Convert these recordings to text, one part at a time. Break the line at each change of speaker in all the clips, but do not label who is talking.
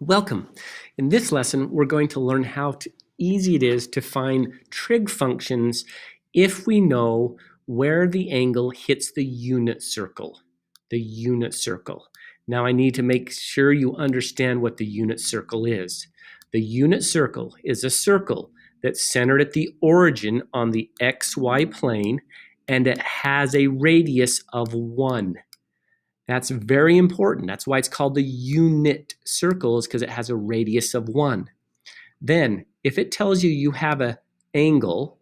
Welcome. In this lesson, we're going to learn how easy it is to find trig functions if we know where the angle hits the unit circle. The unit circle. Now I need to make sure you understand what the unit circle is. The unit circle is a circle that's centered at the origin on the xy plane, and it has a radius of 1. That's very important. That's why it's called the unit circle, is because it has a radius of 1. Then, if it tells you you have an angle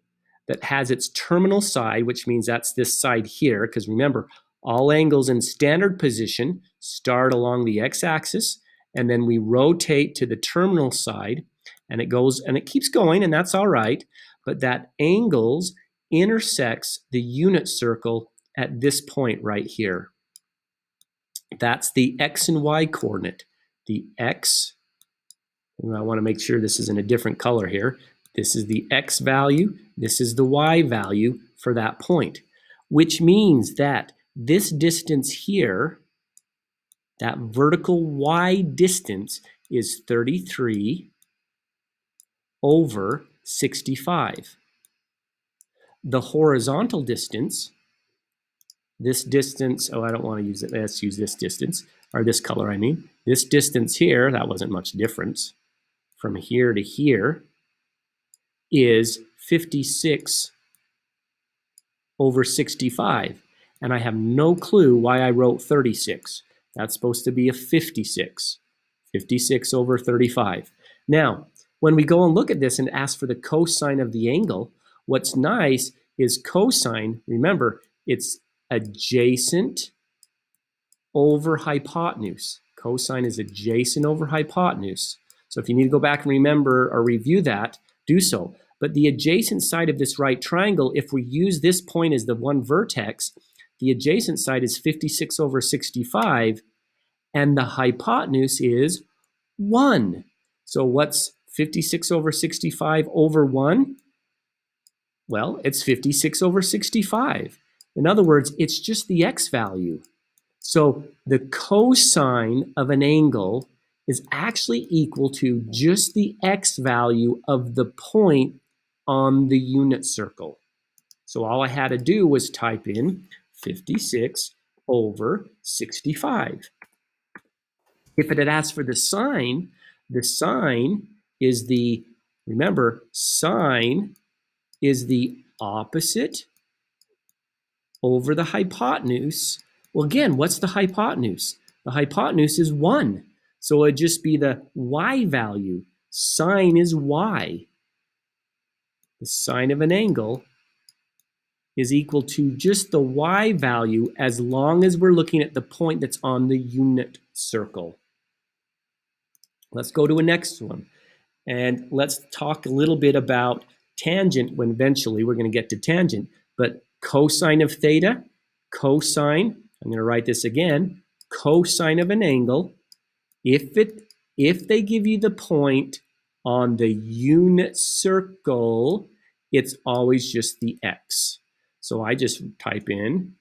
that has its terminal side, which means that's this side here, because remember, all angles in standard position start along the x-axis, and then we rotate to the terminal side, and it goes, and it keeps going, and that's all right, but that angles intersects the unit circle at this point right here. That's the x and y coordinate. The x, and I want to make sure this is in a different color here. This is the x value. This is the y value for that point, which means that this distance here, that vertical y distance, is 33 over 65. The horizontal distance, this distance, I don't want to use it. Let's use this distance, or this color, I mean. This distance here, that wasn't much difference. From here to here is 56 over 65. And I have no clue why I wrote 36. That's supposed to be a 56. 56 over 35. Now, when we go and look at this and ask for the cosine of the angle, what's nice is cosine, remember, it's adjacent over hypotenuse. Cosine is adjacent over hypotenuse. So if you need to go back and remember or review that, do so. But the adjacent side of this right triangle, if we use this point as the one vertex, the adjacent side is 56 over 65, and the hypotenuse is 1. So what's 56 over 65 over 1? Well, it's 56 over 65. In other words, it's just the x value. So the cosine of an angle is actually equal to just the x value of the point on the unit circle. So all I had to do was type in 56 over 65. If it had asked for the sine is the, remember, sine is the opposite over the hypotenuse. Well, again, what's the hypotenuse? The hypotenuse is 1. So it'd just be the y value. Sine is y. The sine of an angle is equal to just the y value as long as we're looking at the point that's on the unit circle. Let's go to a next one. And let's talk a little bit about tangent when eventually we're going to get to tangent. But cosine of theta, cosine, I'm going to write this again, cosine of an angle, if they give you the point on the unit circle, it's always just the x. So I just type in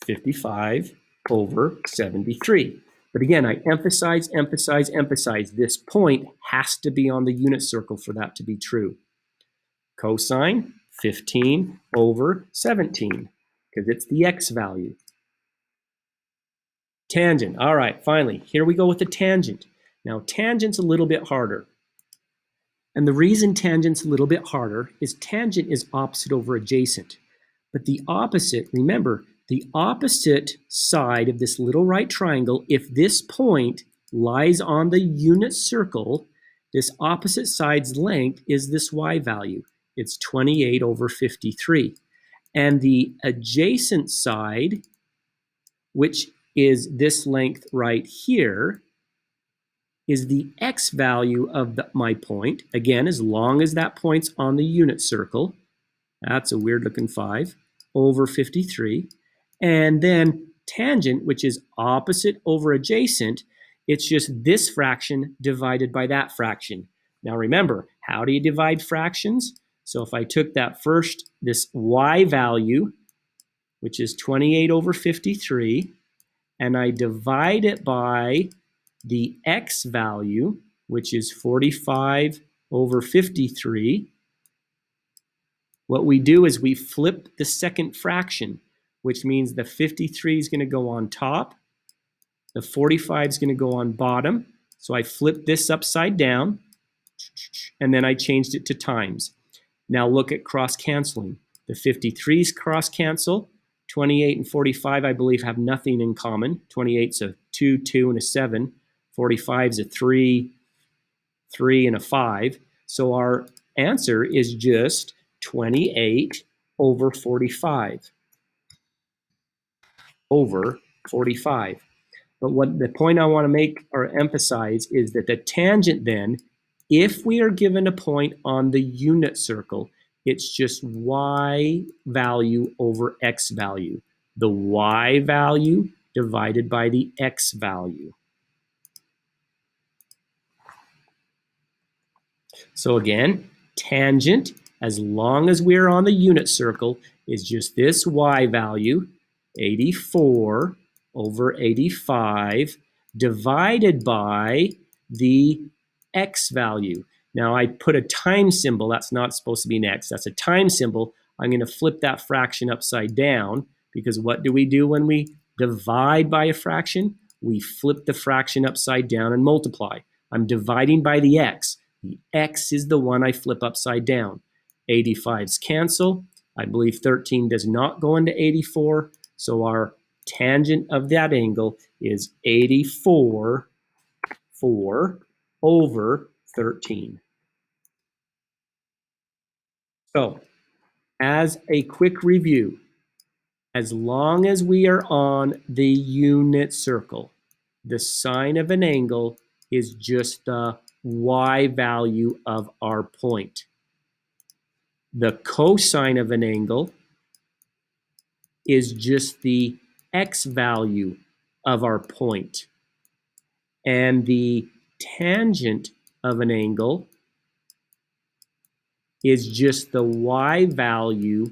55 over 73. But again, I emphasize, this point has to be on the unit circle for that to be true. Cosine, 15 over 17, because it's the x value. Tangent. All right, finally, here we go with the tangent. Now, tangent's a little bit harder. And the reason tangent's a little bit harder is tangent is opposite over adjacent. But the opposite, remember, the opposite side of this little right triangle, if this point lies on the unit circle, this opposite side's length is this y value. It's 28 over 53. And the adjacent side, which is this length right here, is the x value of my point. Again, as long as that point's on the unit circle, that's a weird looking 5, over 53. And then tangent, which is opposite over adjacent, it's just this fraction divided by that fraction. Now remember, how do you divide fractions? So if I took that first, this y value, which is 28 over 53, and I divide it by the x value, which is 45 over 53, what we do is we flip the second fraction, which means the 53 is going to go on top, the 45 is going to go on bottom. So I flipped this upside down, and then I changed it to times. Now look at cross-canceling. The 53s cross-cancel. 28 and 45, I believe, have nothing in common. 28's a 2, 2, and a 7. 45's a 3, 3, and a 5. So our answer is just 28 over 45. Over 45. But what the point I want to make or emphasize is that the tangent then, if we are given a point on the unit circle, it's just y value over x value. The y value divided by the x value. So again, tangent, as long as we're on the unit circle, is just this y value, 84 over 85, divided by the x value. Now I put a time symbol. That's not supposed to be an x. That's a time symbol. I'm going to flip that fraction upside down, because what do we do when we divide by a fraction? We flip the fraction upside down and multiply. I'm dividing by the x. The x is the one I flip upside down. 85's cancel. I believe 13 does not go into 84. So our tangent of that angle is 84 over 13. So as a quick review, as long as we are on the unit circle, the sine of an angle is just the y value of our point. The cosine of an angle is just the x value of our point. And the tangent of an angle is just the y value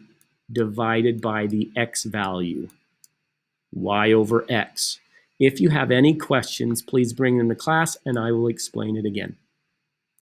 divided by the x value, y over x. If you have any questions, please bring them to class and I will explain it again.